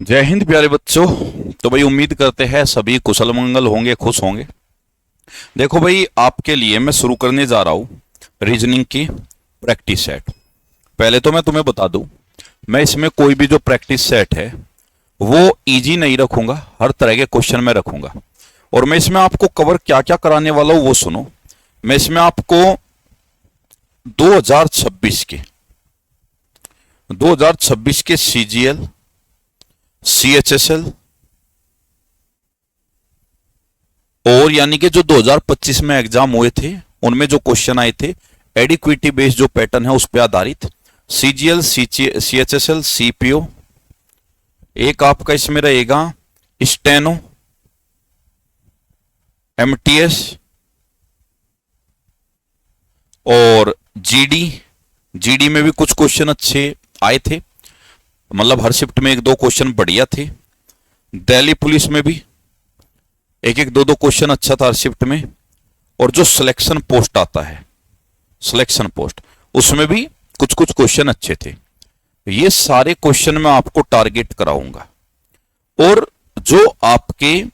जय हिंद प्यारे बच्चों। तो भाई उम्मीद करते हैं सभी कुशल मंगल होंगे, खुश होंगे। देखो भाई, आपके लिए मैं शुरू करने जा रहा हूँ रीजनिंग की प्रैक्टिस सेट। पहले तो मैं तुम्हें बता दूं, मैं इसमें कोई भी जो प्रैक्टिस सेट है वो इजी नहीं रखूंगा, हर तरह के क्वेश्चन में रखूंगा। और मैं इसमें आपको कवर क्या क्या कराने वाला हूं वो सुनो। मैं इसमें आपको 2026 के 2026 के सीजीएल, सीएचएसएल और यानी कि जो 2025 में एग्जाम हुए थे उनमें जो क्वेश्चन आए थे एडिक्विटी बेस्ड जो पैटर्न है उस पर आधारित, सीजीएल, सीएचएसएल, सीपीओ। एक आपका इसमें रहेगा स्टेनो, एमटीएस और जीडी। जीडी में भी कुछ क्वेश्चन अच्छे आए थे, मतलब हर शिफ्ट में एक दो क्वेश्चन बढ़िया थे। दिल्ली पुलिस में भी एक एक दो दो क्वेश्चन अच्छा था हर शिफ्ट में। और जो सिलेक्शन पोस्ट आता है, सिलेक्शन पोस्ट, उसमें भी कुछ कुछ क्वेश्चन अच्छे थे। ये सारे क्वेश्चन मैं आपको टारगेट कराऊंगा। और जो आपके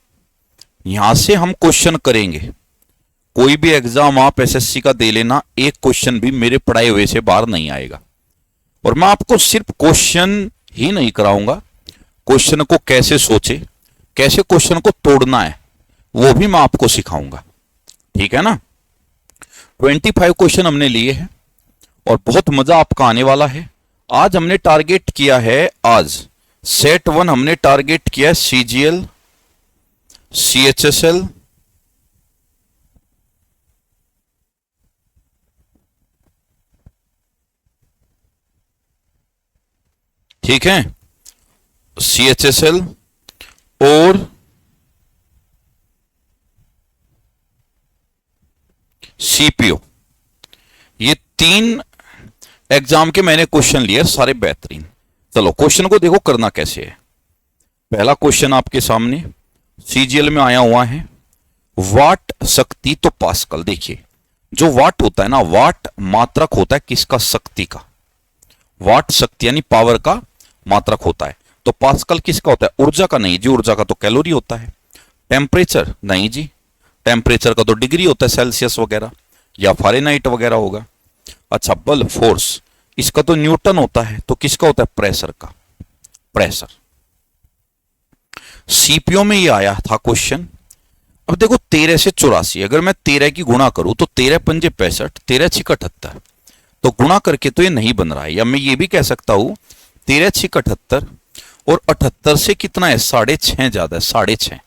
यहां से हम क्वेश्चन करेंगे, कोई भी एग्जाम आप एसएससी का दे लेना, एक क्वेश्चन भी मेरे पढ़ाए हुए से बाहर नहीं आएगा। और मैं आपको सिर्फ क्वेश्चन ही नहीं कराऊंगा, क्वेश्चन को कैसे सोचे, कैसे क्वेश्चन को तोड़ना है वो भी मैं आपको सिखाऊंगा। ठीक है ना। 25 क्वेश्चन हमने लिए हैं और बहुत मजा आपका आने वाला है। आज हमने टारगेट किया है, आज सेट 1 हमने टारगेट किया है सीजीएल, सीएचएसएल, ठीक है, सीएचएसएल और सीपीओ। ये तीन एग्जाम के मैंने क्वेश्चन लिए, सारे बेहतरीन। चलो क्वेश्चन को देखो करना कैसे है। पहला क्वेश्चन आपके सामने सीजीएल में आया हुआ है, वाट शक्ति तो पास्कल। देखिए, जो वाट होता है ना, वाट मात्रक होता है किसका? शक्ति का। वाट शक्ति यानी पावर का मात्रक होता है। तो पास्कल किसका होता है? ऊर्जा का नहीं जी, ऊर्जा का तो कैलोरी होता है। टेम्परेचर नहीं जी, टेम्परेचर का तो डिग्री होता है, सेल्सियस वगैरह या फारेनहाइट वगैरह होगा। अच्छा, बल, फोर्स, इसका तो न्यूटन होता है। तो किसका होता है? प्रेशर का, प्रेशर। सीपीओ में ये आया था क्वेश्चन। अब देखो 13 से 84, अगर मैं 13 की गुणा करूं तो 13 पंजे 65, 13 छिक 78। तो गुणा करके तो ये नहीं बन रहा है। या मैं ये भी कह सकता हूं 13 छिक 78 और 78 से कितना है? 6.5 ज्यादा है, 6.5।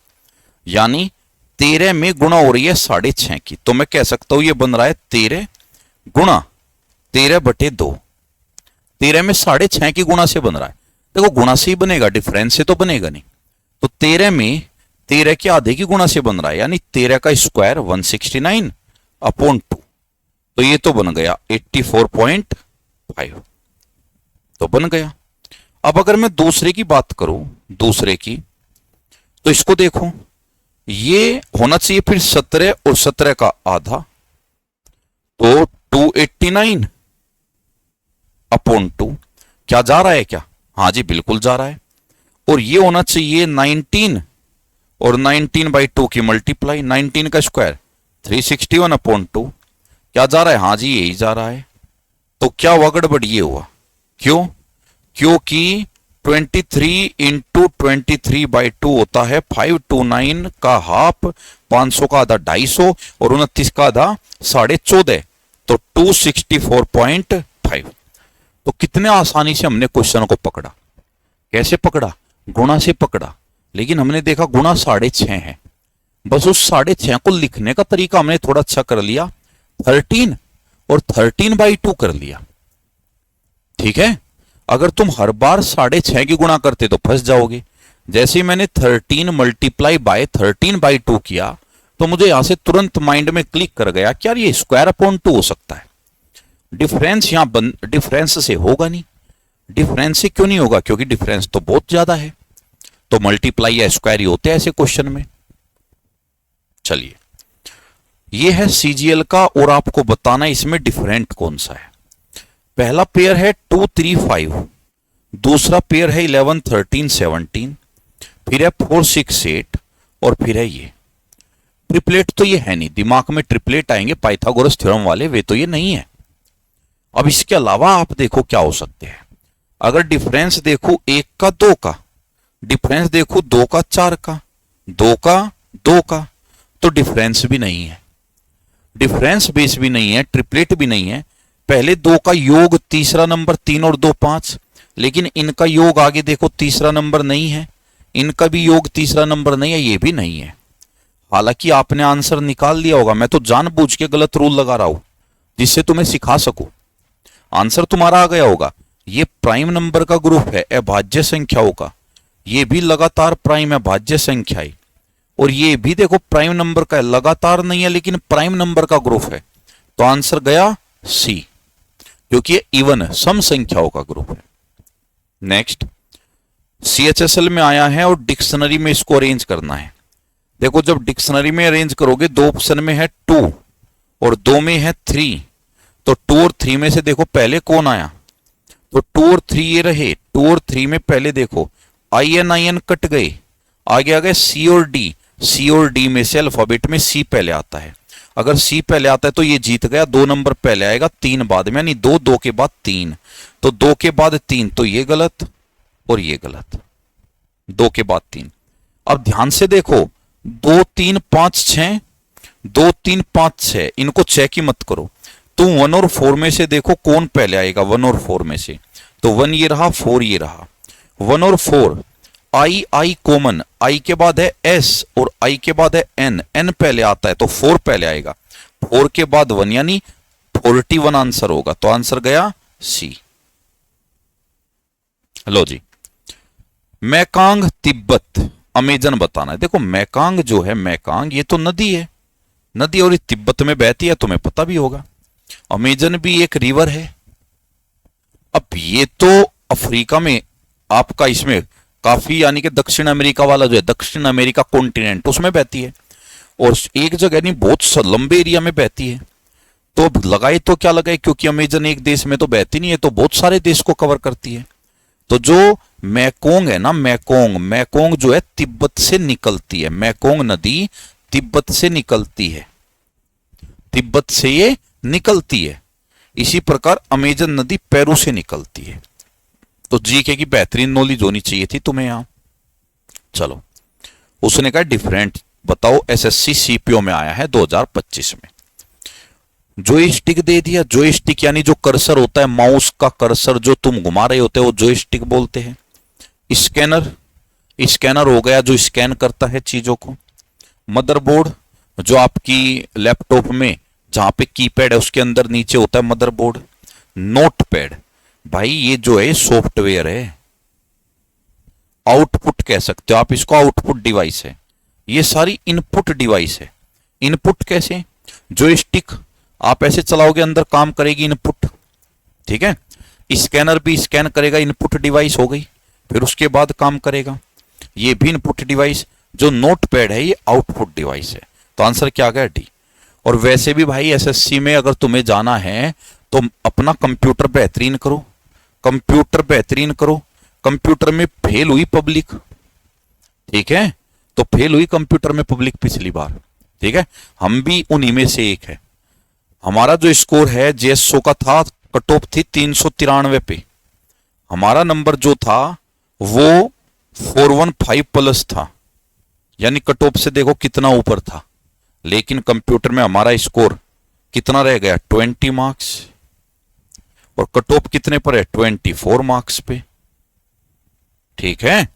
यानी 13 में गुणा हो रही है 6.5 की। तो मैं कह सकता हूं ये बन रहा है 13 गुणा 13/2। 13 में 6.5 की गुणा से बन रहा है। देखो गुणा से ही बनेगा, डिफरेंस से तो बनेगा नहीं। तो 13 में 13 के आधे की गुणा से बन रहा है, यानी 13 का स्क्वायर 169/2। तो ये तो बन गया 84.5, तो बन गया। अब अगर मैं दूसरे की बात करूं, दूसरे की, तो इसको देखो, ये होना चाहिए फिर 17 और 17 का आधा, तो 289/2। क्या जा रहा है क्या? हाँ जी बिल्कुल जा रहा है। और ये होना चाहिए 19 और 19/2 की मल्टीप्लाई, 19 का स्क्वायर 361/2। क्या जा रहा है? हाँ जी यही जा रहा है। तो क्या हुआ? गड़बड़ ये हुआ। क्यों? क्योंकि 23 इंटू 23/2 होता है 529 का हाफ, 500 का आधा 250 और 29 का आधा 14.5, तो 264.5। तो कितने आसानी से हमने क्वेश्चन को पकड़ा। कैसे पकड़ा? गुणा से पकड़ा। लेकिन हमने देखा गुणा 6.5 है, बस उस 6.5 को लिखने का तरीका हमने थोड़ा अच्छा कर लिया, 13 और 13/2 कर लिया। ठीक है। अगर तुम हर बार 6.5 की गुणा करते तो फंस जाओगे। जैसे ही मैंने 13 मल्टीप्लाई बाय 13/2 किया तो मुझे यहां से तुरंत माइंड में क्लिक कर गया कि यार ये स्क्वायर/2 हो सकता है। डिफरेंस यहां डिफरेंस से होगा नहीं। डिफरेंस से क्यों नहीं होगा? क्योंकि डिफरेंस तो बहुत ज्यादा है, तो मल्टीप्लाई या स्क्वायर ही होते हैं ऐसे क्वेश्चन में। चलिए, ये है सीजीएल का और आपको बताना है इसमें डिफरेंट कौन सा है। पहला पेयर है 235 दूसरा पेयर है 11 13 17, फिर है 4 6 8 और फिर है ये ट्रिपलेट। तो ये है नहीं, दिमाग में ट्रिपलेट आएंगे पाइथागोरस थ्योरम वाले, वे तो ये नहीं है। अब इसके अलावा आप देखो क्या हो सकते हैं। अगर डिफरेंस देखो 1 का 2 का, डिफरेंस देखो 2 का 4 का, 2 का 2 का, तो डिफरेंस भी नहीं है, डिफरेंस बेस भी नहीं है, ट्रिपलेट भी नहीं है। पहले 2 का योग तीसरा नंबर 3 और 2 5, लेकिन इनका योग आगे देखो तीसरा नंबर नहीं है, इनका भी योग तीसरा नंबर नहीं है, ये भी नहीं है। हालांकि आपने आंसर निकाल लिया होगा, मैं तो जानबूझ के गलत रूल लगा रहा हूं जिससे तुम्हें सिखा सकूं। आंसर तुम्हारा आ गया होगा। ये प्राइम नंबर का ग्रुप है अभाज्य संख्याओं का, ये भी लगातार प्राइम अभाज्य संख्या है, और ये भी देखो प्राइम नंबर का है, लगातार नहीं है लेकिन प्राइम नंबर का ग्रुप है। तो आंसर गया सी, क्योंकि ये इवन है, सम संख्याओं का ग्रुप है। नेक्स्ट CHSL में आया है और डिक्शनरी में इसको अरेंज करना है। देखो जब डिक्शनरी में अरेंज करोगे, 2 ऑप्शन में है 2 और 2 में है 3, तो 2 और 3 में से देखो पहले कौन आया, तो 2 और 3 ये रहे। 2 और 3 में पहले देखो IN कट गए, आगे आ गए C और D, C और D में से अल्फाबेट में C पहले आता है। अगर C पहले आता है तो ये जीत गया, 2 नंबर पहले आएगा, 3 बाद में, यानी 2 2 के बाद 3, तो 2 के बाद 3, तो ये गलत और ये गलत, 2 के बाद 3। अब ध्यान से देखो 2 3 5 6, 2 3 5 6, इनको चेक ही मत करो। तो 1 और 4 में से देखो कौन पहले आएगा, 1 और 4 में से, तो 1 ये रहा, 4 ये रहा। 1 और 4 I कॉमन, I के बाद है S और I के बाद है N, N पहले आता है तो 4 पहले आएगा, 4 के बाद 1, यानी 41 आंसर होगा। तो आंसर गया C। लो जी, मैकांग तिब्बत अमेजन बताना है। देखो मैकांग जो है, मैकांग ये तो नदी है, नदी और ये तिब्बत में बहती है, तुम्हें पता भी होगा। अमेजन भी एक रिवर है। अब ये तो अफ्रीका में आपका, इसमें काफी, यानी कि दक्षिण अमेरिका वाला जो है, दक्षिण अमेरिका कॉन्टिनेंट, उसमें बहती है, और एक जगह नहीं बहुत लंबे एरिया में बहती है। तो लगाए तो क्या लगाए, क्योंकि अमेजन एक देश में तो बहती नहीं है, तो बहुत सारे देश को कवर करती है। तो जो मैकोंग है ना, मैकोंग, मैकोंग जो है तिब्बत से निकलती है, मैकोंग नदी तिब्बत से निकलती है, तिब्बत से ये निकलती है। इसी प्रकार अमेजन नदी पेरू से निकलती है। तो जीके की बेहतरीन नॉलेज होनी चाहिए थी तुम्हें यहां। चलो, उसने कहा डिफरेंट बताओ, SSC CPO में आया है 2025 में। जॉयस्टिक दे दिया, जॉयस्टिक यानी जो कर्सर होता है, माउस का कर्सर जो तुम घुमा रहे होते हो, वो जॉयस्टिक बोलते हैं। स्कैनर, स्कैनर हो गया जो स्कैन करता है चीजों को। मदरबोर्ड, जो आपकी लैपटॉप में जहां पे कीपैड है उसके अंदर नीचे होता है मदरबोर्ड। नोटपैड, भाई ये जो है सॉफ्टवेयर है, आउटपुट कह सकते हो आप इसको, आउटपुट डिवाइस है। ये सारी इनपुट डिवाइस है। इनपुट कैसे, जॉयस्टिक आप ऐसे चलाओगे अंदर काम करेगी इनपुट, ठीक है। स्कैनर भी स्कैन करेगा, इनपुट डिवाइस हो गई, फिर उसके बाद काम करेगा। ये भी इनपुट डिवाइस। जो नोटपैड है ये आउटपुट डिवाइस है। तो आंसर क्या आ गया, डी। और वैसे भी भाई SSC में अगर तुम्हें जाना है तो अपना कंप्यूटर बेहतरीन करो, कंप्यूटर बेहतरीन करो। कंप्यूटर में फेल हुई पब्लिक, ठीक है, तो फेल हुई कंप्यूटर में पब्लिक पिछली बार, ठीक है, हम भी उन्हीं में से एक है। हमारा जो स्कोर है JSO का था, कट ऑफ थी 393 पे, हमारा नंबर जो था वो 415 प्लस था, यानी कट ऑफ से देखो कितना ऊपर था। लेकिन कंप्यूटर में हमारा स्कोर कितना रह गया, 20 मार्क्स, और कट ऑफ कितने पर है, 24 मार्क्स पे, ठीक है।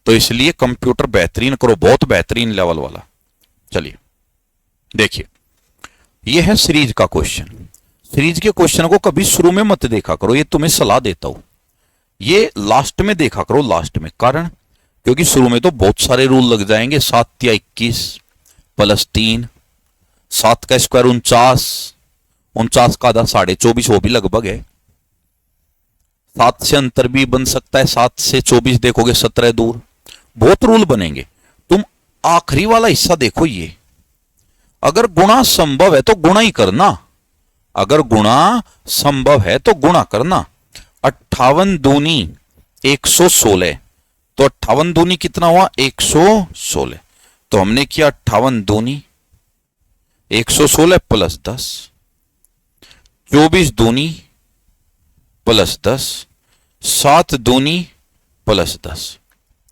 तो इसलिए कंप्यूटर बेहतरीन करो, बहुत बेहतरीन लेवल वाला। चलिए देखिए, यह है सीरीज का क्वेश्चन। सीरीज के क्वेश्चन को कभी शुरू में मत देखा करो, ये तुम्हें सलाह देता हूं, ये लास्ट में देखा करो, लास्ट में। कारण क्योंकि शुरू में तो बहुत सारे रूल लग जाएंगे, 7 या 21 प्लस 3, 7 का स्क्वायर 49, 49 का आधा 24.5, वो भी लगभग है। 7 से अंतर भी बन सकता है, 7 से 24 देखोगे 17 दूर, बहुत रूल बनेंगे। तुम आखिरी वाला हिस्सा देखो, ये अगर गुणा संभव है तो गुणा ही करना, अगर गुणा संभव है तो गुणा करना। 58 दूनी 116, तो 58 दूनी कितना हुआ 116, तो हमने किया 58 दूनी 116 प्लस 10, 24 दूनी प्लस 10, 7 दूनी प्लस 10।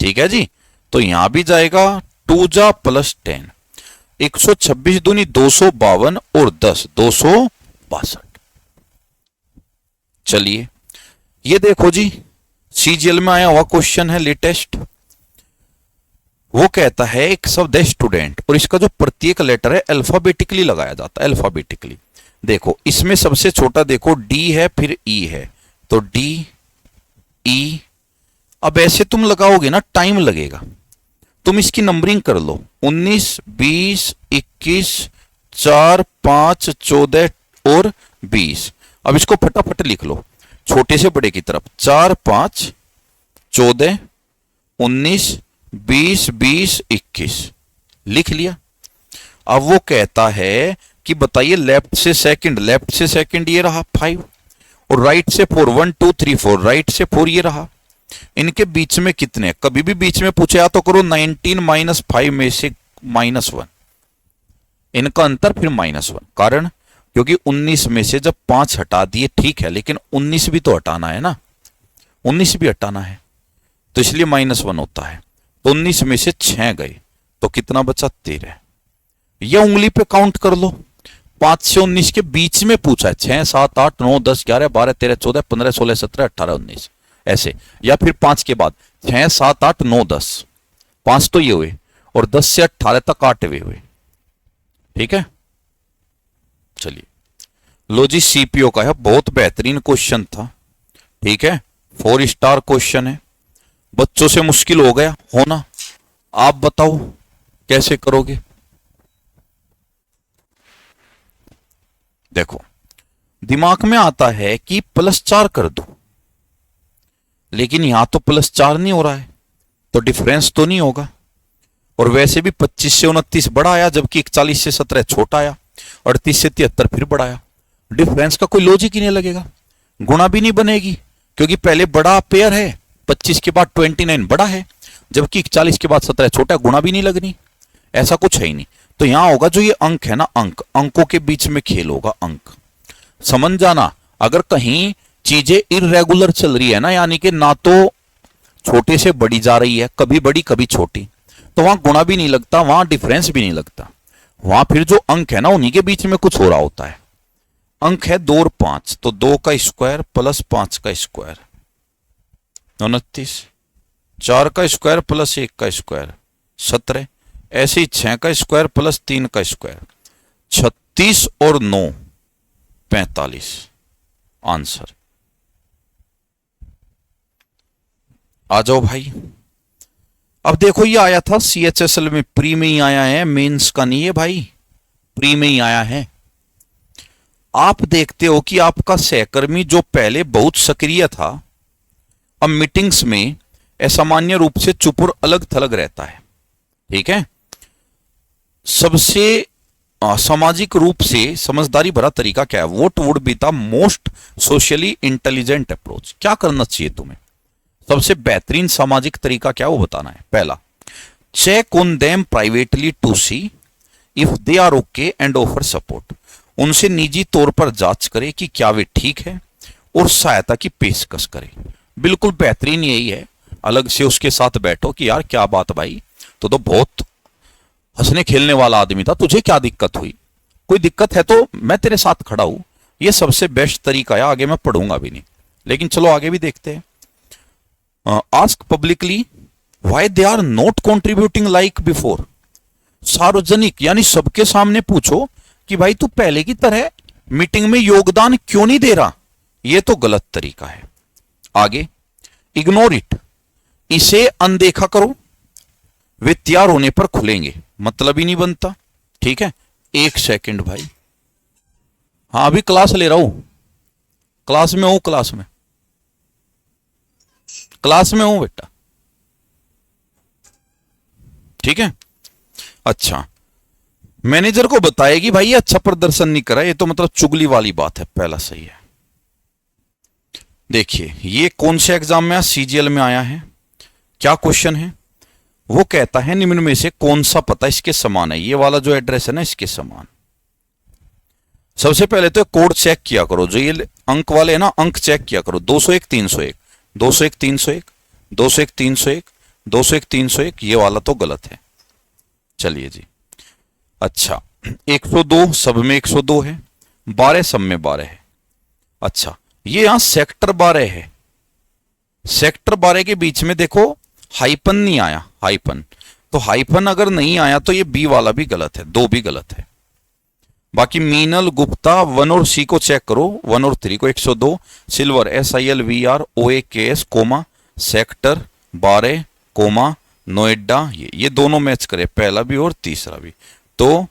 ठीक है जी, तो यहां भी जाएगा 2 जा प्लस 10, 126 दूनी 252 और 10 262। चलिए ये देखो जी, सीजीएल में आया हुआ क्वेश्चन है लेटेस्ट। वो कहता है एक शब्द है स्टूडेंट, और इसका जो प्रत्येक लेटर है अल्फाबेटिकली लगाया जाता है, अल्फाबेटिकली। देखो इसमें सबसे छोटा देखो डी है, फिर ई है, तो डी ई। अब ऐसे तुम लगाओगे ना टाइम लगेगा, तुम इसकी नंबरिंग कर लो 19 20 21 4 5 14 और 20। अब इसको फटाफट लिख लो छोटे से बड़े की तरफ, 4 5 14 19 20 20 21 लिख लिया। अब वो कहता है कि बताइए लेफ्ट से सेकंड ये रहा 5, और राइट से 4 1 2 3 4, राइट से 4 ये रहा। इनके बीच में कितने, कभी भी बीच में पूछे या तो करो 19 माइनस 5 में से -1, इनका अंतर फिर -1, कारण क्योंकि 19 में से जब 5 हटा दिए ठीक है, लेकिन 19 भी तो हटाना है ना, 19 भी हटाना है, तो इसलिए -1 होता है। तो 19 में से 6 गए तो कितना बचा 13। यह उंगली पे काउंट कर लो, 5 से 19 के बीच में पूछा है, 6 7 8 9 10 11 12 13 14 15 16 17 18 19 ऐसे, या फिर 5 के बाद 6 7 8 9 10, 5 तो ये हुए, और 10 से 18 तक 8वें हुए। ठीक है, चलिए लो जी, सीपीओ का है, बहुत बेहतरीन क्वेश्चन था। ठीक है, 4 स्टार क्वेश्चन है, बच्चों से मुश्किल हो गया होना। आप बताओ कैसे करोगे। देखो दिमाग में आता है कि +4 कर दो, लेकिन यहां तो +4 नहीं हो रहा है, तो डिफरेंस तो नहीं होगा, और वैसे भी 25 से 29 बड़ा आया, जबकि 41 से 17 छोटा आया, 38 से 73 फिर बड़ा आया। डिफरेंस का कोई लॉजिक ही नहीं लगेगा, गुणा भी नहीं बनेगी, क्योंकि पहले बड़ा पेयर है, 25 के बाद 29 बड़ा है, जबकि 41 के बाद 17 छोटा, गुणा भी नहीं लगनी, ऐसा कुछ है ही नहीं। तो यहां होगा जो ये अंक है ना, अंकों के बीच में खेल होगा, अंक समझ जाना। अगर कहीं चीजें इरेगुलर चल रही है ना, यानी कि ना तो छोटे से बड़ी जा रही है, कभी बड़ी कभी छोटी, तो वहां गुणा भी नहीं लगता, वहां डिफरेंस भी नहीं लगता, वहां फिर जो अंक है ना उन्हीं के बीच में कुछ हो रहा होता है। अंक है 2 और 5, तो 2 का स्क्वायर प्लस 5 का स्क्वायर 29, 4 का स्क्वायर प्लस 1 का स्क्वायर 17, ऐसे ही 6 का स्क्वायर प्लस 3 का स्क्वायर 36 और 9 45 आंसर। आ जाओ भाई। अब देखो ये आया था CHSL में, प्री में ही आया है, मेंस का नहीं है भाई, प्री में ही आया है। आप देखते हो कि आपका सहकर्मी जो पहले बहुत सक्रिय था, अब मीटिंग्स में असामान्य रूप से चुप और अलग थलग रहता है। ठीक है, सबसे सामाजिक रूप से समझदारी भरा तरीका क्या है, what would be the most socially intelligent approach, क्या करना चाहिए तुम्हें, सबसे बेहतरीन सामाजिक तरीका क्या वो बताना है। पहला, check on them privately to see if they are okay and offer support, उनसे निजी तौर पर जांच करें कि क्या वे ठीक है और सहायता की पेशकश करें। बिल्कुल बेहतरीन यही है, अलग से उसके साथ बैठो कि यार क्या बात भाई, तो बहुत हंसने खेलने वाला आदमी था, तुझे क्या दिक्कत हुई, कोई दिक्कत है तो मैं तेरे साथ खड़ा हूं। ये सबसे बेस्ट तरीका है, आगे मैं पढ़ूंगा भी नहीं, लेकिन चलो आगे भी देखते हैं। Ask publicly why they are not contributing like before, सार्वजनिक यानी सबके सामने पूछो कि भाई तू पहले की तरह मीटिंग में योगदान क्यों नहीं दे रहा, यह तो गलत तरीका है। आगे, इग्नोर इट, इसे अनदेखा करो, वे तैयार होने पर खुलेंगे, मतलब ही नहीं बनता। ठीक है, 1 सेकंड भाई, हाँ अभी क्लास ले रहा हूं, क्लास में हूं, क्लास में हूं बेटा। ठीक है, अच्छा मैनेजर को बताएगी भाई ये अच्छा प्रदर्शन नहीं करा, ये तो मतलब चुगली वाली बात है, पहला सही है। देखिए ये कौन से एग्जाम में सीजीएल में आया है, क्या क्वेश्चन है। वो कहता है निम्न में से कौन सा पता इसके समान है, ये वाला जो एड्रेस है ना इसके समान। सबसे पहले तो कोड चेक किया करो, जो ये अंक वाले है ना अंक चेक किया करो, 201 301 201 301 201 301 201 301, ये वाला तो गलत है। चलिए जी, अच्छा 102 सब में 102 है, 12 सब में 12 है। अच्छा ये यहां सेक्टर 12 है, सेक्टर 12 के बीच में देखो हाइपन नहीं आया, हाइपन, तो हाइपन अगर नहीं आया तो ये बी वाला भी गलत है, 2 भी गलत है। बाकी मीनल गुप्ता 1 और सी को चेक करो, 1 और 3 को 102, silver SILVR OAKS comma sector 12 comma Noida, ये दोनों मैच करे, पहला भी और तीसरा भी, तो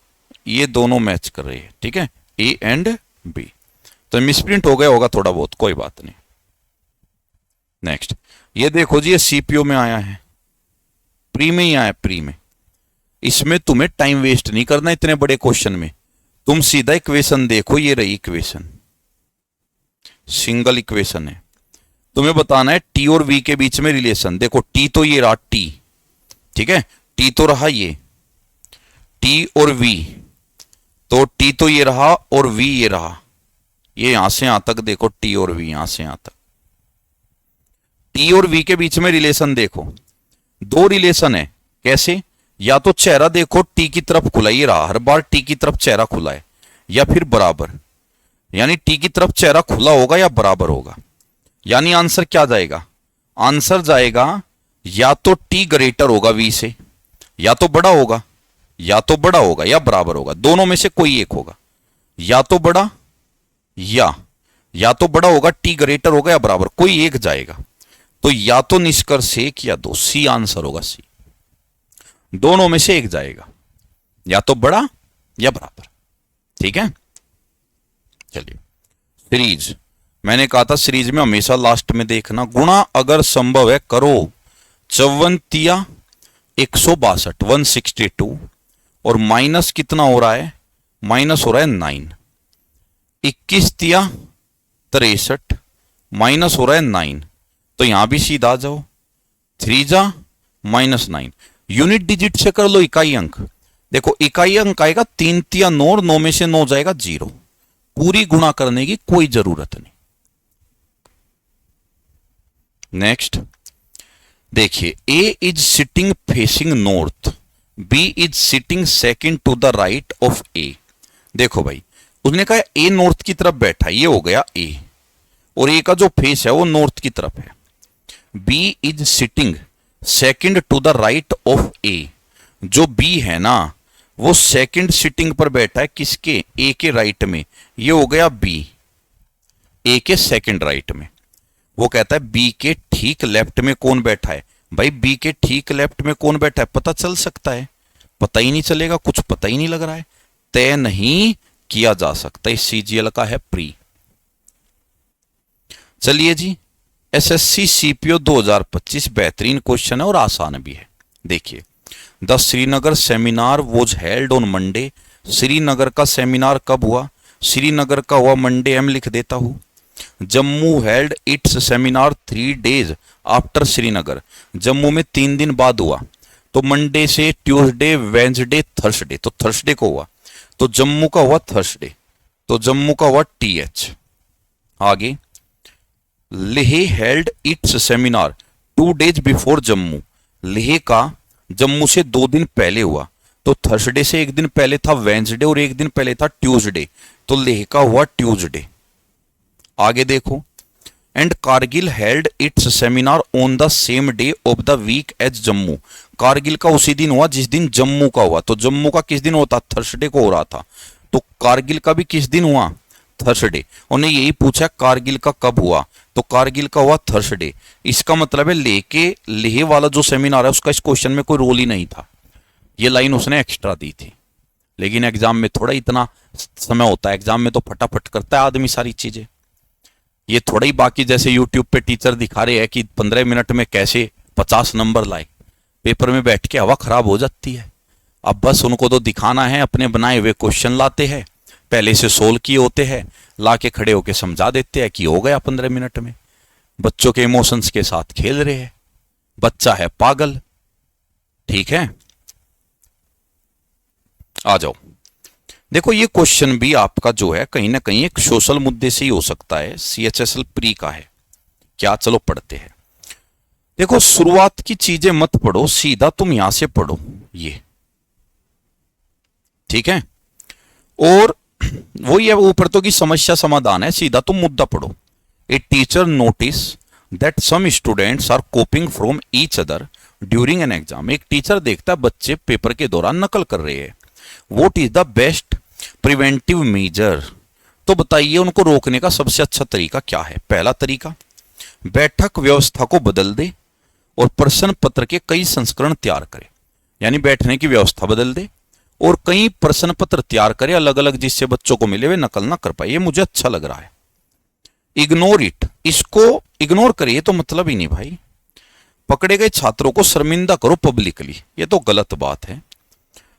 ये दोनों मैच कर रहे हैं, ठीक है, ए एंड बी। तो मिसप्रिंट हो गया होगा थोड़ा बहुत, कोई बात नहीं। नेक्स्ट ये देखो जी, ये सीपीओ में आया है, प्री में ही आया, प्री में। इसमें तुम्हें टाइम वेस्ट नहीं करना इतने बड़े क्वेश्चन में, तुम सीधा इक्वेशन देखो, ये रही इक्वेशन, सिंगल इक्वेशन है, तुम्हें बताना है टी और वी के बीच में रिलेशन। देखो टी तो ये रहा टी, ठीक है, टी तो रहा ये, टी और वी, तो टी तो ये रहा और वी ये रहा, ये यहां से यहां तक देखो, टी और वी यहां से यहां तक, टी और वी के बीच में रिलेशन देखो, 2 रिलेशन है। कैसे, या तो चेहरा देखो टी की तरफ खुला, ये रहा, हर बार टी की तरफ चेहरा खुला है, या फिर बराबर, यानी टी की तरफ चेहरा खुला होगा या बराबर होगा, यानी आंसर क्या जाएगा, आंसर जाएगा या तो टी ग्रेटर होगा वी से, या तो बड़ा होगा, या तो बड़ा होगा या बराबर होगा, दोनों में से कोई एक होगा, या तो बड़ा या तो बड़ा होगा, टी ग्रेटर होगा या बराबर, कोई एक जाएगा। तो या तो निष्कर्ष 1 या 2, सी आंसर होगा, सी, दोनों में से एक जाएगा, या तो बड़ा या बराबर, ठीक है। चलिए सीरीज, मैंने कहा था सीरीज में हमेशा लास्ट में देखना, गुणा अगर संभव है करो, 54 तिया 162 162, और माइनस कितना हो रहा है, माइनस हो रहा है 9, 21 तिया 63 माइनस हो रहा है 9, तो यहां भी सीधा आ जाओ, 3 जा -9, यूनिट डिजिट से कर लो इकाई अंक। देखो इकाई अंक आएगा 3 तिया 9 और 9 में से 9 जाएगा 0, पूरी गुणा करने की कोई जरूरत नहीं। नेक्स्ट देखिए, A is sitting facing north, B is sitting second to the right of A. देखो भाई उसने कहा ए नॉर्थ की तरफ बैठा, ये हो गया ए, और ए का जो फेस है वो नॉर्थ की तरफ है। B is sitting second to the right of A, जो बी है ना वो सेकंड सिटिंग पर बैठा है, किसके, ए के राइट में, ये हो गया बी, ए के सेकंड राइट में। वो कहता है बी के ठीक लेफ्ट में कौन बैठा है, भाई बी के ठीक लेफ्ट में कौन बैठा है पता चल सकता है, पता ही नहीं चलेगा, कुछ पता ही नहीं लग रहा है, तय नहीं किया जा सकता, इस सीजीएल का है प्री। चलिए जी, एसएससी सीपीओ 2025 बेहतरीन क्वेश्चन है और आसान भी है। देखिए, the Srinagar seminar was held on Monday, Srinagar का सेमिनार कब हुआ, श्रीनगर का हुआ मंडे, एम लिख देता हूं। Jammu held its seminar 3 days after Srinagar, Jammu में 3 दिन बाद हुआ, तो मंडे से ट्यूसडे वेंसडे थर्सडे, तो थर्सडे को हुआ, तो जम्मू का हुआ थर्सडे, तो जम्मू का हुआ TH। आगे Leh held its seminar 2 days before Jammu, Leh का जम्मू से 2 दिन पहले हुआ, तो थर्सडे से 1 दिन पहले था वेंसडे और 1 दिन पहले था ट्यूसडे, तो लेह का हुआ ट्यूसडे। आगे देखो, and Kargil held its seminar on the same day of the week as Jammu, Kargil का उसी दिन हुआ जिस दिन जम्मू का हुआ, तो जम्मू का किस दिन होता, थर्सडे को हो रहा था, तो कारगिल का भी किस दिन हुआ, थर्सडे। उन्हें यही पूछा कारगिल का कब हुआ, तो कारगिल का हुआ थर्सडे। इसका मतलब है लेह वाला जो सेमिनार है उसका इस क्वेश्चन में कोई रोल ही नहीं था, ये लाइन उसने एक्स्ट्रा दी थी। लेकिन एग्जाम में थोड़ा इतना समय होता है, एग्जाम में तो फटाफट करता है आदमी सारी चीजें, ये थोड़ा ही बाकी जैसे यूट्यूब पे टीचर दिखा रहे हैं कि 15 मिनट में कैसे 50 नंबर लाए, पेपर में बैठ के हवा खराब हो जाती है। अब बस उनको तो दिखाना है, अपने बनाए हुए क्वेश्चन लाते हैं, पहले से सोल्व किए होते हैं, ला के खड़े होके समझा देते हैं कि हो गया 15 मिनट में। बच्चों के इमोशंस के साथ खेल रहे हैं, बच्चा है पागल। ठीक है, आ जाओ। देखो ये क्वेश्चन भी आपका जो है कहीं ना कहीं एक सोशल मुद्दे से ही हो सकता है, CHSL प्री का है क्या। चलो पढ़ते हैं। देखो शुरुआत की चीजें मत पढ़ो, सीधा तुम यहां से पढ़ो ये, ठीक है। और वही है, ऊपर तो की समस्या समाधान है, सीधा तुम मुद्दा पढ़ो। A teacher notice that some students are copying from each other during an exam. एक टीचर देखता है बच्चे पेपर के दौरान नकल कर रहे हैं। What is the best preventive measure. तो बताइए उनको रोकने का सबसे अच्छा तरीका क्या है। पहला तरीका, बैठक व्यवस्था को बदल दे और प्रश्न पत्र के कई संस्करण तैयार करे। यानी बैठने की व्यवस्था बदल दे और कई प्रश्न पत्र तैयार करे अलग अलग, जिससे बच्चों को मिले वे नकल ना कर पाए। ये मुझे अच्छा लग रहा है। इग्नोर इट, इसको इग्नोर करिए तो मतलब ही नहीं भाई। पकड़े गए छात्रों को शर्मिंदा करो पब्लिकली, ये तो गलत बात है।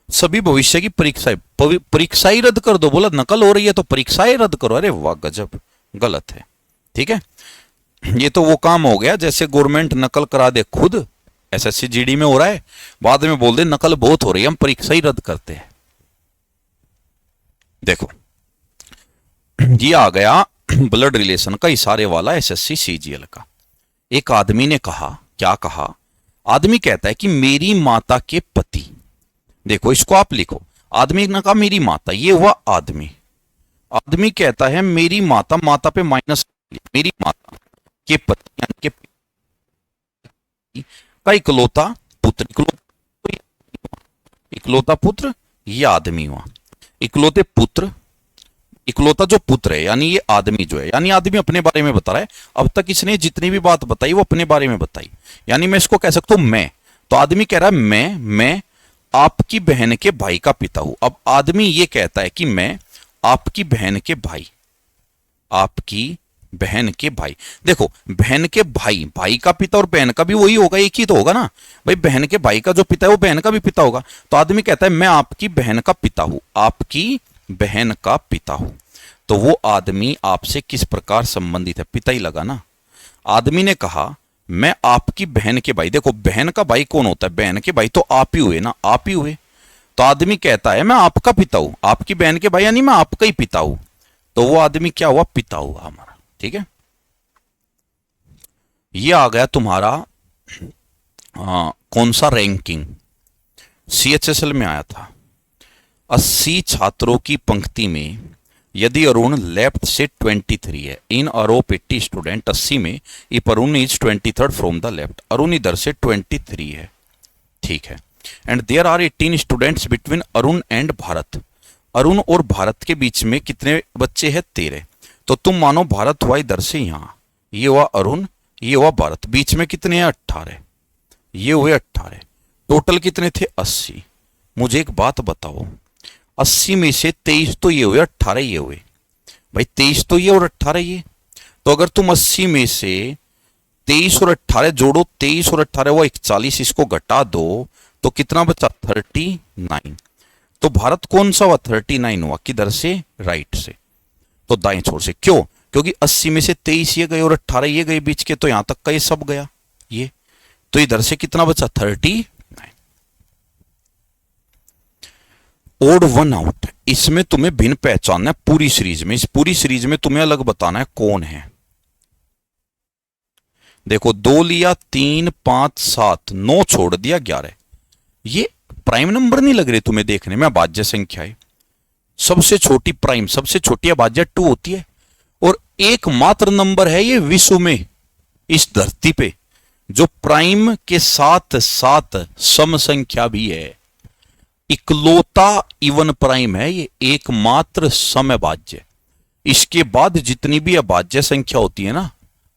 सभी भविष्य की परीक्षाएं रद्द कर दो। बोला नकल हो रही है तो परीक्षाएं रद्द करो। अरे वाह गजब, गलत है। ठीक है, ये तो वो काम हो गया जैसे गवर्नमेंट नकल करा दे खुद, SSC GD में हो रहा है, बाद में बोल दे नकल बहुत हो रही है हम परीक्षा ही रद्द करते हैं। देखो ये आ गया ब्लड रिलेशन का इशारे वाला SSC CGL का। एक आदमी ने कहा, क्या कहा, आदमी कहता है कि मेरी माता के पति, देखो इसको आप लिखो, आदमी ने कहा मेरी माता, ये हुआ आदमी। आदमी कहता है मेरी माता, माता पे माइनस, मेरी माता के पति यानी के का इकलौता पुत्र, इकलौता पुत्र ये आदमी हुआ। इकलौते पुत्र, इकलौता जो पुत्र है यानी ये आदमी जो है, यानी आदमी अपने बारे में बता रहा है। अब तक इसने जितनी भी बात बताई वो अपने बारे में बताई, यानी मैं इसको कह सकता हूं मैं। तो आदमी कह रहा है मैं आपकी बहन के भाई का पिता हूं। अब आदमी ये कहता है कि मैं आपकी बहन के भाई, आपकी बहन के भाई। देखो बहन के भाई, भाई का पिता और बहन का भी वही होगा, एक ही तो होगा ना भाई। बहन के भाई का जो पिता है वो बहन का भी पिता होगा। तो आदमी कहता है मैं आपकी बहन का पिता हूं, आपकी बहन का पिता हूं। तो वो आदमी आपसे किस प्रकार संबंधित है, पिता ही लगा ना। आदमी ने कहा मैं आपकी बहन के भाई, देखो बहन का भाई कौन होता है, बहन के भाई तो आप ही हुए ना, आप ही हुए। तो आदमी कहता है मैं आपका पिता हूं, आपकी बहन के भाई यानी मैं आपका ही पिता हूं। तो वो आदमी क्या हुआ, पिता हुआ हमारा। ठीक है, ये आ गया तुम्हारा कौन सा रैंकिंग, CHSL में आया था। 80 छात्रों की पंक्ति में यदि अरुण लेफ्ट से 23 है, इन अरोप 80 स्टूडेंट, 80 में if Arun is 23rd from the left, Arun इधर से 23 है। ठीक है, and there are 18 students between Arun and Bharat, Arun और भारत के बीच में कितने बच्चे हैं, 13। तो तुम मानो भारत हुआ इधर से यहां, ये हुआ अरुण, ये हुआ भारत, बीच में कितने हैं, 18, ये हुए 18, टोटल कितने थे, 80। मुझे एक बात बताओ, 80 में से 23 तो ये हुए, 18 ये हुए भाई, 23 तो ये और 18 ये। तो अगर तुम 80 में से 23 और 18 जोड़ो, 23 और 18 हुआ 41, इसको घटा दो तो कितना बचा, 39। तो भारत कौन सा हुआ, 39 हुआ, किधर से, राइट से, तो दाएं छोर से। क्यों, क्योंकि 80 में से 23 ये गए और 18 ये गए बीच के, तो यहां तक का ये सब गया ये, तो इधर से कितना बचा, 39। ओड वन आउट, इसमें तुम्हें भिन्न पहचानना है पूरी सीरीज में। इस पूरी सीरीज में तुम्हें अलग बताना है कौन है। देखो 2 लिया, 3, 5, 7, 9 छोड़ दिया, 11। ये प्राइम नंबर नहीं लग रहे तुम्हें देखने में, अभाज्य संख्या है। सबसे छोटी प्राइम, सबसे छोटी अभाज्य 2 होती है, और एकमात्र नंबर है ये विश्व में, इस धरती पे, जो प्राइम के साथ साथ सम संख्या भी है। इकलौता इवन प्राइम है ये, एकमात्र सम अभाज्य। इसके बाद जितनी भी अभाज्य संख्या होती है ना,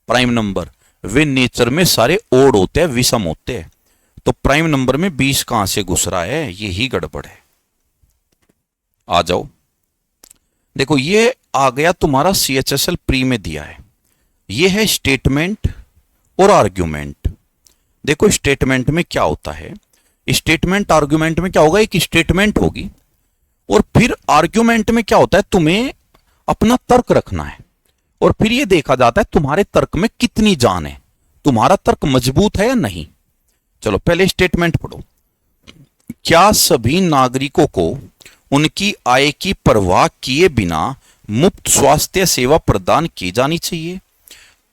प्राइम नंबर, वे नेचर में सारे ओड होते हैं, विषम होते हैं। तो प्राइम नंबर में 20 कहां से घुस रहा है, यही गड़बड़ है। आ जाओ, देखो ये आ गया तुम्हारा CHSL प्री में दिया है, ये है स्टेटमेंट और आर्ग्यूमेंट। देखो स्टेटमेंट में क्या होता है, स्टेटमेंट आर्ग्यूमेंट में क्या होगा, एक स्टेटमेंट होगी और फिर आर्ग्यूमेंट में क्या होता है, तुम्हें अपना तर्क रखना है और फिर ये देखा जाता है तुम्हारे तर्क में कितनी जान है, तुम्हारा तर्क मजबूत है या नहीं। चलो पहले स्टेटमेंट पढ़ो। क्या सभी नागरिकों को उनकी आय की परवाह किए बिना मुफ्त स्वास्थ्य सेवा प्रदान की जानी चाहिए?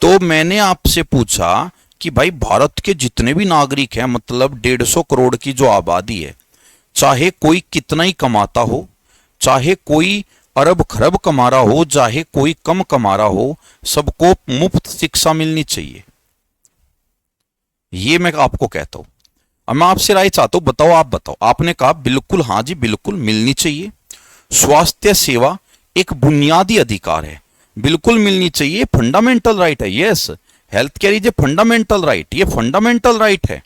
तो मैंने आपसे पूछा कि भाई भारत के जितने भी नागरिक हैं, मतलब 150 करोड़ की जो आबादी है, चाहे कोई कितना ही कमाता हो, चाहे कोई अरब खरब कमा रहा हो, चाहे कोई कम कमा रहा हो, सबको मुफ्त शिक्षा मिलनी चाहिए। ये मैं आपको कहता हूं। अब मैं आपसे राय चाहता हूं, बताओ, आप बताओ। आपने कहा बिल्कुल, हाँ जी बिल्कुल मिलनी चाहिए। स्वास्थ्य सेवा एक बुनियादी अधिकार है, बिल्कुल मिलनी चाहिए, फंडामेंटल राइट है। Yes, health care is a fundamental right, ये फंडामेंटल राइट है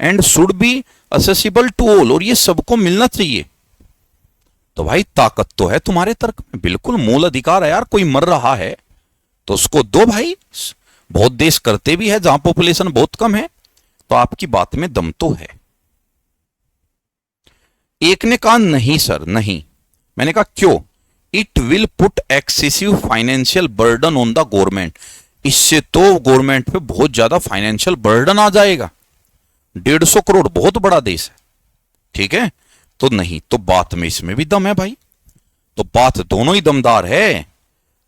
and should be accessible to all, और ये सबको मिलना चाहिए। तो भाई ताकत तो है तुम्हारे तर्क में, बिल्कुल मूल अधिकार है यार। कोई मर रहा है तो उसको दो भाई। बहुत देश करते भी है जहां पॉपुलेशन बहुत कम है, तो आपकी बात में दम तो है। एक ने कहा नहीं सर नहीं। मैंने कहा क्यों? It will put excessive financial burden on the government, इससे तो गवर्नमेंट पे बहुत ज्यादा फाइनेंशियल बर्डन आ जाएगा। 150 करोड़ बहुत बड़ा देश है, ठीक है, तो नहीं। तो बात में इसमें भी दम है भाई, तो बात दोनों ही दमदार है।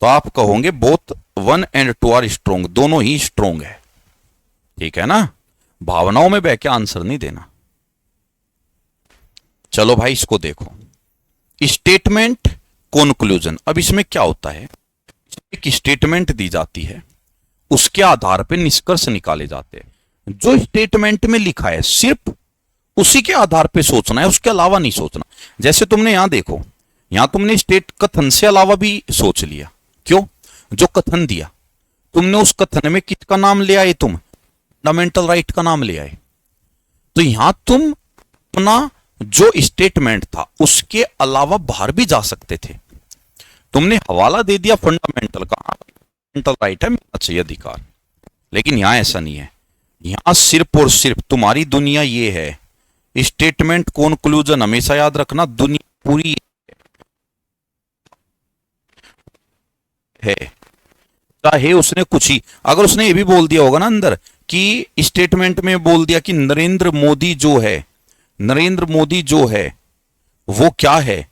तो आप कहोगे बोथ 1 and 2 आर स्ट्रोंग, दोनों ही स्ट्रोंग है, ठीक है ना। भावनाओं में बह के आंसर नहीं देना। चलो भाई इसको देखो, स्टेटमेंट कंक्लूजन। अब इसमें क्या होता है, एक स्टेटमेंट दी जाती है, उसके आधार पर निष्कर्ष निकाले जाते हैं। जो स्टेटमेंट में लिखा है सिर्फ उसी के आधार पे सोचना है, उसके अलावा नहीं सोचना। जैसे तुमने यहां देखो, यहां तुमने स्टेट कथन से अलावा भी सोच लिया। क्यों? जो कथन दिया तुमने, उस कथन में किसका नाम ले आए? तुम फंडामेंटल राइट का नाम ले आए। तो यहां तुम अपना जो स्टेटमेंट था उसके अलावा बाहर भी जा सकते थे। तुमने हवाला दे दिया फंडामेंटल का, फंडामेंटल राइट है, मिलना चाहिए अधिकार। लेकिन यहां ऐसा नहीं है, यहां सिर्फ और सिर्फ तुम्हारी दुनिया ये है। स्टेटमेंट कंक्लूजन हमेशा याद रखना, दुनिया पूरी है। चाहे उसने कुछ ही, अगर उसने ये भी बोल दिया होगा ना अंदर कि स्टेटमेंट में बोल दिया कि नरेंद्र मोदी जो है, नरेंद्र मोदी जो है वो क्या है,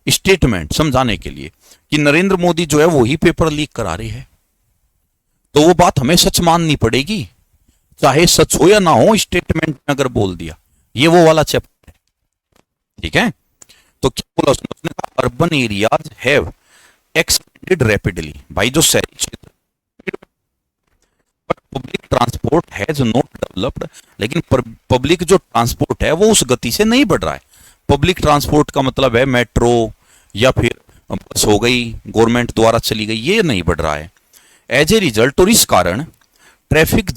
स्टेटमेंट समझाने के लिए कि नरेंद्र मोदी जो है वो ही पेपर लीक करा रहे हैं, तो वो बात हमें सच माननी पड़ेगी, चाहे सच हो या ना हो। स्टेटमेंट में अगर बोल दिया, ये वो वाला चैप्टर है, ठीक है। तो क्या बोला उसने कहा urban areas have expanded rapidly. भाई जो शहरी क्षेत्र, but public transport has not developed, लेकिन पब्लिक जो ट्रांसपोर्ट है वो उस गति से नहीं बढ़ रहा है। पब्लिक ट्रांसपोर्ट का मतलब है मेट्रो या फिर बस हो गई, गवर्नमेंट द्वारा चली गई, ये नहीं बढ़ रहा है। एज ए रिजल्ट, और इस कारण ट्रैफिक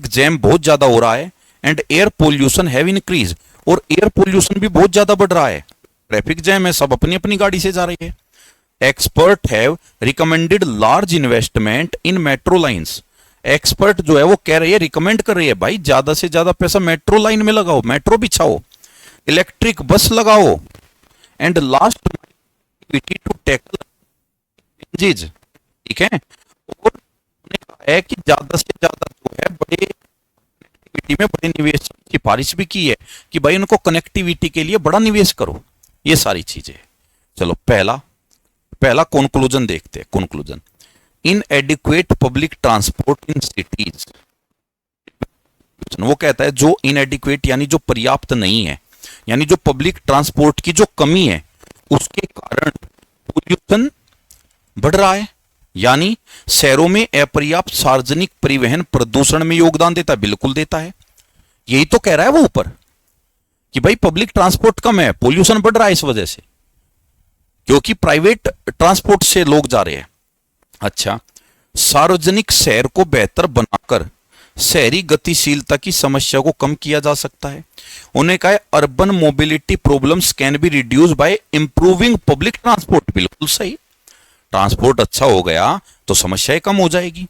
जैम बहुत ज्यादा हो रहा है and air pollution have increase, और एयर पोल्यूशन भी बहुत ज्यादा बढ़ रहा है। ट्रैफिक जैम है, सब अपनी अपनी गाड़ी से जा रही है। Expert have recommended large investment in metro lines. Expert जो है वो कह रही है, रिकमेंड कर रही है, भाई ज्यादा से ज्यादा पैसा मेट्रो लाइन में लगाओ, मेट्रो बिछाओ, इलेक्ट्रिक बस लगाओ, एंड लास्ट टू टैकल, ठीक है। और उन्होंने कहा है कि ज्यादा से ज्यादा जो है बड़े कनेक्टिविटी में बड़े निवेश की सिफारिश भी की है कि भाई उनको कनेक्टिविटी के लिए बड़ा निवेश करो, ये सारी चीजें। चलो पहला कंक्लूजन देखते हैं। Conclusion, इनएडिक्वेट public transport in cities. वो कहता है जो इनएडिक्वेट यानी जो पर्याप्त नहीं है, यानी जो पब्लिक ट्रांसपोर्ट की जो कमी है उसके कारण पोल्यूशन बढ़ रहा है, यानी शहरों में अपर्याप्त सार्वजनिक परिवहन प्रदूषण में योगदान देता है। बिल्कुल देता है, यही तो कह रहा है वो ऊपर कि भाई पब्लिक ट्रांसपोर्ट कम है, पोल्यूशन बढ़ रहा है इस वजह से, क्योंकि प्राइवेट ट्रांसपोर्ट से लोग जा रहे हैं। अच्छा, सार्वजनिक शहर को बेहतर बनाकर शहरी गतिशीलता की समस्या को कम किया जा सकता है। उन्हें कहा urban mobility problems can be reduce by improving public transport. बिल्कुल सही, ट्रांसपोर्ट अच्छा हो गया तो समस्याएं कम हो जाएगी।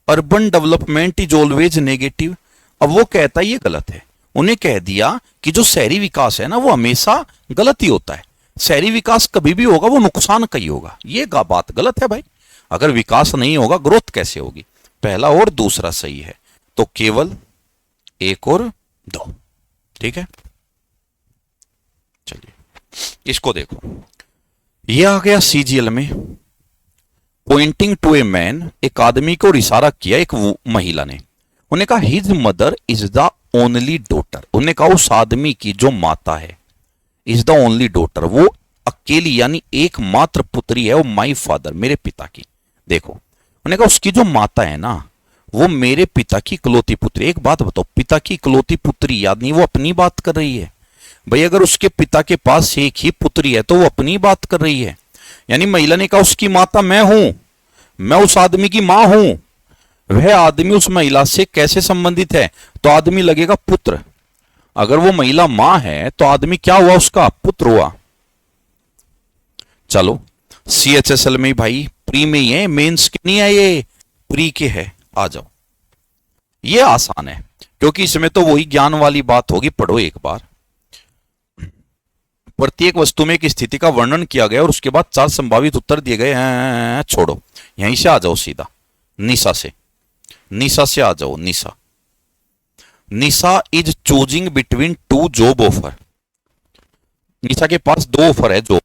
Urban development is always negative. अब वो कहता है ये गलत है, उन्हें कह दिया कि जो शहरी विकास है ना वो हमेशा गलत ही होता है, शहरी विकास कभी भी होगा वो नुकसान का ही होगा। ये बात गलत है भाई। अगर विकास नहीं होगा ग्रोथ कैसे होगी? पहला और दूसरा सही है, तो केवल 1 और 2। ठीक है, चलिए इसको देखो। ये आ गया सीजीएल में, पॉइंटिंग टू ए मैन, एक आदमी को इशारा किया एक महिला ने। उन्हें कहा his mother is the only daughter. उन्हें कहा उस आदमी की जो माता है, इज द ओनली डॉटर, वो अकेली यानी एकमात्र पुत्री है, वो माई फादर, मेरे पिता की। देखो उन्हें कहा उसकी जो माता है ना, वो मेरे पिता की इकलौती पुत्री। एक बात बताओ, पिता की इकलौती पुत्री यानी वो अपनी बात कर रही है भाई। अगर उसके पिता के पास एक ही पुत्री है तो वो अपनी बात कर रही है। यानी महिला ने कहा उसकी माता मैं हूं, मैं उस आदमी की मां हूं। वह आदमी उस महिला से कैसे संबंधित है? तो आदमी लगेगा पुत्र। अगर वो महिला मां है तो आदमी क्या हुआ? उसका पुत्र हुआ। चलो सीएचएसएल में भाई प्री में ही है, मेंस के नहीं है, ये प्री के है। आ जाओ, ये आसान है क्योंकि इसमें तो वही ज्ञान वाली बात होगी। पढ़ो एक बार। प्रत्येक वस्तु में एक स्थिति का वर्णन किया गया और उसके बाद 4 संभावित उत्तर दिए गए हैं। छोड़ो, यहीं से आ जाओ सीधा, निशा से। निशा से आ जाओ। Nisha, Nisha is choosing between 2 job offer. Nisha के पास 2 ऑफर है। जॉब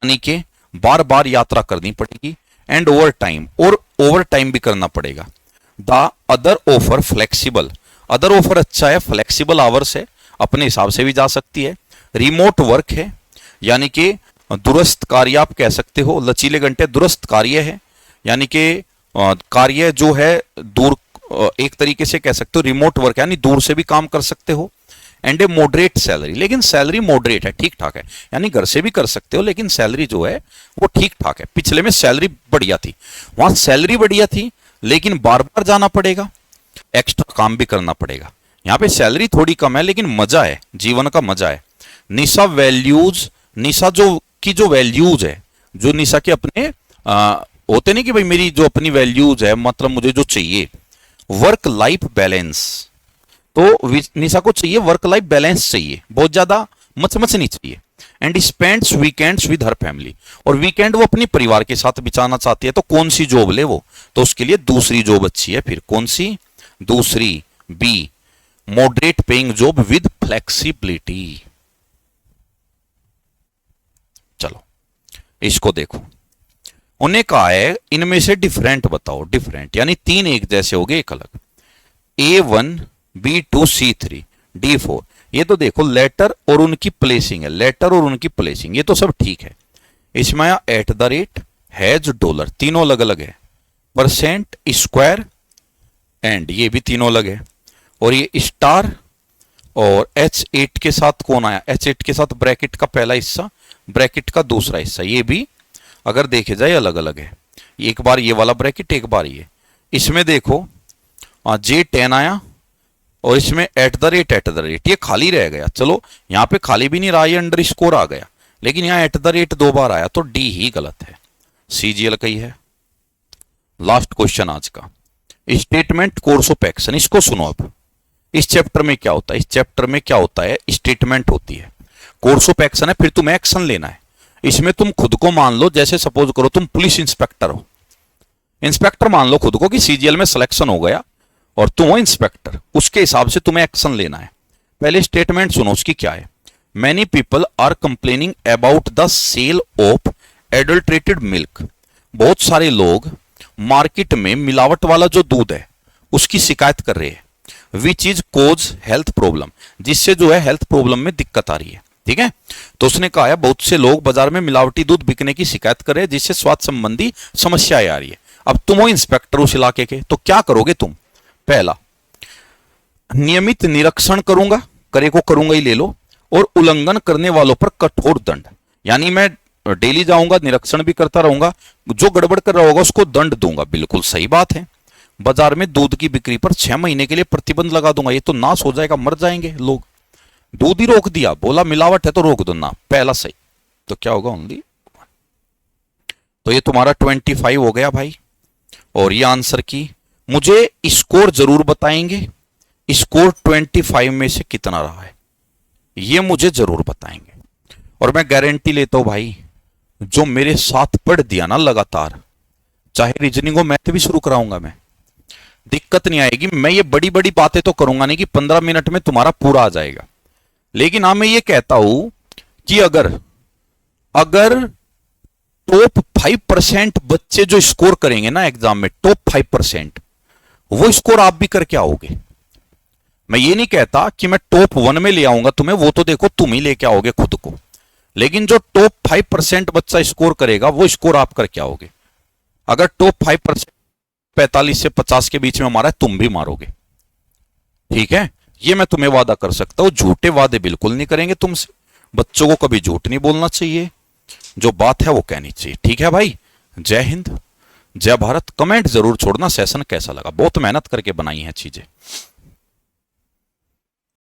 यानी कि बार बार यात्रा करनी पड़ेगी, एंड ओवर टाइम, और ओवर टाइम भी करना पड़ेगा। The other offer flexible, other offer अच्छा है, फ्लेक्सिबल आवर्स है, अपने हिसाब से भी जा सकती है। रिमोट वर्क है, यानी कि दूरस्थ कार्य आप कह सकते हो। लचीले घंटे दूरस्थ कार्य है, यानी कि कार्य जो है दूर, एक तरीके से कह सकते हो रिमोट वर्क, यानी दूर से भी काम कर सकते हो। एंड ए मॉडरेट सैलरी, लेकिन सैलरी मॉडरेट है, ठीक ठाक है, यानी घर से भी कर सकते हो लेकिन सैलरी जो है वो ठीक ठाक है। पिछले में सैलरी बढ़िया थी, वहां सैलरी बढ़िया थी लेकिन बार बार जाना पड़ेगा, एक्स्ट्रा काम भी करना पड़ेगा। यहाँ पे सैलरी थोड़ी कम है लेकिन मजा है, जीवन का मजा है। निशा वैल्यूज, निशा जो वैल्यूज है, जो निशा के अपने होते नहीं कि भाई मेरी जो अपनी वैल्यूज है, मतलब मुझे जो चाहिए वर्क लाइफ बैलेंस, तो निशा को चाहिए वर्क लाइफ बैलेंस चाहिए, बहुत ज्यादा मच नहीं चाहिए। And spends weekends with her family, और वीकेंड वो अपने परिवार के साथ बिताना चाहती है। तो कौन सी जॉब ले वो? तो उसके लिए दूसरी जॉब अच्छी है। फिर कौन सी? दूसरी, B, moderate paying job with flexibility. चलो इसको देखो। उन्हें कहा है इनमें से डिफरेंट बताओ। डिफरेंट यानी 3 एक जैसे हो गए, एक अलग। A1, B2, C3, D4। ये तो देखो लेटर और उनकी प्लेसिंग है, लेटर और उनकी प्लेसिंग, ये तो सब ठीक है। इसमें आया at the rate, has, dollar, तीनों अलग अलग है। परसेंट, स्क्वायर, एंड ये भी तीनों अलग है। और ये स्टार और H8 के साथ कौन आया? H8 के साथ ब्रैकेट का पहला हिस्सा, ब्रैकेट का दूसरा हिस्सा, ये भी अगर देखे जाए अलग अलग है। एक बार ये वाला ब्रैकेट, एक बार ये। इसमें देखो J10 आया और इसमें एट द रेट, ये खाली रह गया। चलो यहाँ पे खाली भी नहीं रहा, ये अंडर स्कोर आ गया, लेकिन यहाँ एट द रेट 2 बार आया, तो डी ही गलत है, सीजीएल का ही है। लास्ट क्वेश्चन आज का, स्टेटमेंट कोर्स ऑफ एक्शन। इसको सुनो अब। इस चैप्टर में क्या होता है? इस चैप्टर में क्या होता है? स्टेटमेंट होती है, कोर्स ऑफ एक्शन है, फिर तुम्हें एक्शन लेना है। इसमें तुम खुद को मान लो, जैसे सपोज करो तुम पुलिस इंस्पेक्टर हो, इंस्पेक्टर मान लो खुद को कि सीजीएल में सिलेक्शन हो गया और तुम हो इंस्पेक्टर, उसके हिसाब से तुम्हें एक्शन लेना है। पहले स्टेटमेंट सुनो, उसकी क्या है? Many people are complaining about the sale of adulterated milk. बहुत सारे लोग मार्केट में मिलावट वाला जो दूध है उसकी शिकायत कर रहे हैं। Which is cause health problem, जिससे जो है हेल्थ प्रॉब्लम में दिक्कत आ रही है। ठीक है, तो उसने कहा है बहुत से लोग बाजार में मिलावटी दूध बिकने की शिकायत कर रहे हैं जिससे स्वास्थ्य संबंधी समस्याएं आ रही है। अब तुम हो इंस्पेक्टर उस इलाके के, तो क्या करोगे तुम? पहला, नियमित निरीक्षण करूंगा, करे को करूंगा ही ले लो, और उल्लंघन करने वालों पर कठोर दंड, यानी मैं डेली जाऊंगा, निरीक्षण भी करता रहूंगा, जो गड़बड़ कर रहा होगा उसको दंड दूंगा। बिल्कुल सही बात है। बाजार में दूध की बिक्री पर 6 महीने के लिए प्रतिबंध लगा दूंगा, ये तो नाश हो जाएगा, मर जाएंगे लोग। दूध ही रोक दिया, बोला मिलावट है तो रोक दो ना, पहला सही। तो क्या होगा? ओनली। तो ये तुम्हारा 25 हो गया भाई। और ये आंसर की मुझे स्कोर जरूर बताएंगे स्कोर 25 में से कितना रहा है, ये मुझे जरूर बताएंगे। और मैं गारंटी लेता हूं भाई, जो मेरे साथ पढ़ दिया ना लगातार, चाहे रीजनिंग हो मैथ भी शुरू कराऊंगा मैं, दिक्कत नहीं आएगी। मैं ये बड़ी बड़ी बातें तो करूंगा नहीं कि 15 मिनट में तुम्हारा पूरा आ जाएगा, लेकिन हाँ मैं ये कहता हूं कि अगर अगर टॉप 5% बच्चे जो स्कोर करेंगे ना एग्जाम में, टॉप 5%, वो स्कोर आप भी करके आओगे। मैं ये नहीं कहता कि मैं टॉप 1 में ले आऊंगा तुम्हें, वो तो देखो तुम ही लेके आओगे खुद को, लेकिन जो टॉप 5% बच्चा स्कोर करेगा वो स्कोर आप करके आओगे। अगर टॉप 5% 45 से 50 के बीच में मारा है, तुम भी मारोगे, ठीक है, ये मैं तुम्हें वादा कर सकता हूं। झूठे वादे बिल्कुल नहीं करेंगे तुमसे, बच्चों को कभी झूठ नहीं बोलना चाहिए, जो बात है वो कहनी चाहिए, ठीक है भाई। जय हिंद, जय भारत। कमेंट जरूर छोड़ना सेशन कैसा लगा, बहुत मेहनत करके बनाई है चीजें।